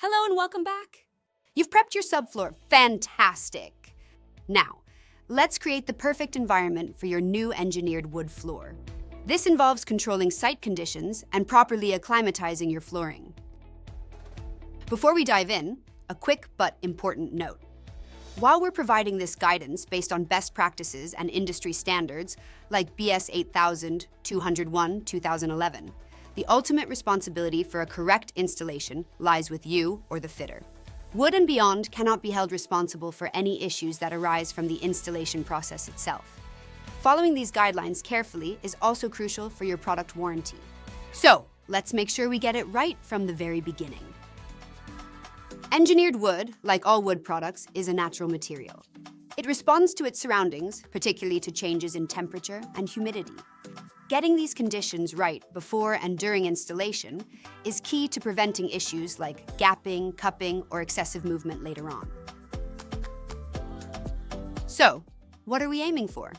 Hello and welcome back. You've prepped your subfloor. Fantastic. Now, let's create the perfect environment for your new engineered wood floor. This involves controlling site conditions and properly acclimatizing your flooring. Before we dive in, a quick but important note. While we're providing this guidance based on best practices and industry standards like BS 8000, 201, 2011, the ultimate responsibility for a correct installation lies with you or the fitter. Wood and Beyond cannot be held responsible for any issues that arise from the installation process itself. Following these guidelines carefully is also crucial for your product warranty. So, let's make sure we get it right from the very beginning. Engineered wood, like all wood products, is a natural material. It responds to its surroundings, particularly to changes in temperature and humidity. Getting these conditions right before and during installation is key to preventing issues like gapping, cupping, or excessive movement later on. So, what are we aiming for?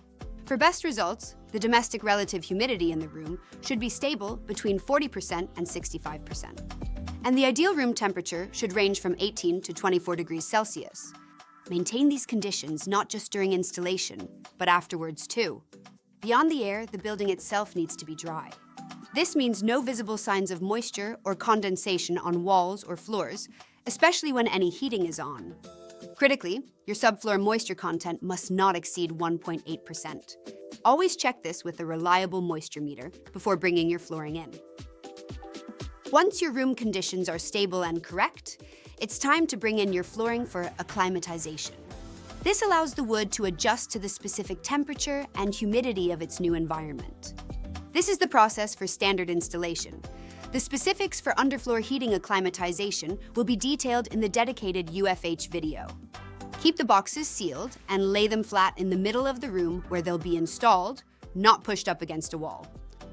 For best results, the domestic relative humidity in the room should be stable between 40% and 65%. And the ideal room temperature should range from 18 to 24 degrees Celsius. Maintain these conditions not just during installation, but afterwards too. Beyond the air, the building itself needs to be dry. This means no visible signs of moisture or condensation on walls or floors, especially when any heating is on. Critically, your subfloor moisture content must not exceed 1.8%. Always check this with a reliable moisture meter before bringing your flooring in. Once your room conditions are stable and correct, it's time to bring in your flooring for acclimatization. This allows the wood to adjust to the specific temperature and humidity of its new environment. This is the process for standard installation. The specifics for underfloor heating acclimatization will be detailed in the dedicated UFH video. Keep the boxes sealed and lay them flat in the middle of the room where they'll be installed, not pushed up against a wall.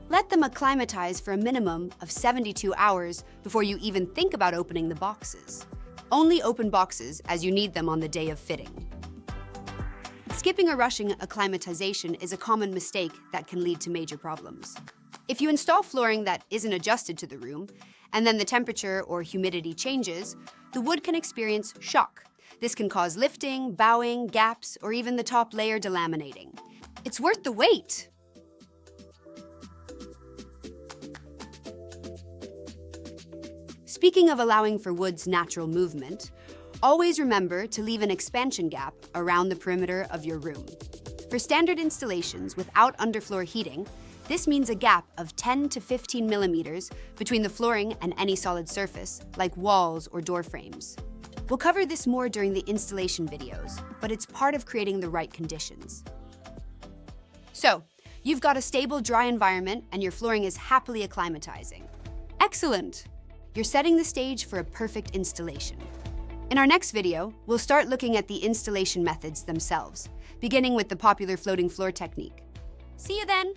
Let them acclimatize for a minimum of 72 hours before you even think about opening the boxes. Only open boxes as you need them on the day of fitting. Skipping or rushing acclimatization is a common mistake that can lead to major problems. If you install flooring that isn't adjusted to the room, and then the temperature or humidity changes, the wood can experience shock. This can cause lifting, bowing, gaps, or even the top layer delaminating. It's worth the wait! Speaking of allowing for wood's natural movement, always remember to leave an expansion gap around the perimeter of your room. For standard installations without underfloor heating, this means a gap of 10 to 15 millimeters between the flooring and any solid surface, like walls or door frames. We'll cover this more during the installation videos, but it's part of creating the right conditions. So, you've got a stable, dry environment and your flooring is happily acclimatizing. Excellent! You're setting the stage for a perfect installation. In our next video, we'll start looking at the installation methods themselves, beginning with the popular floating floor technique. See you then!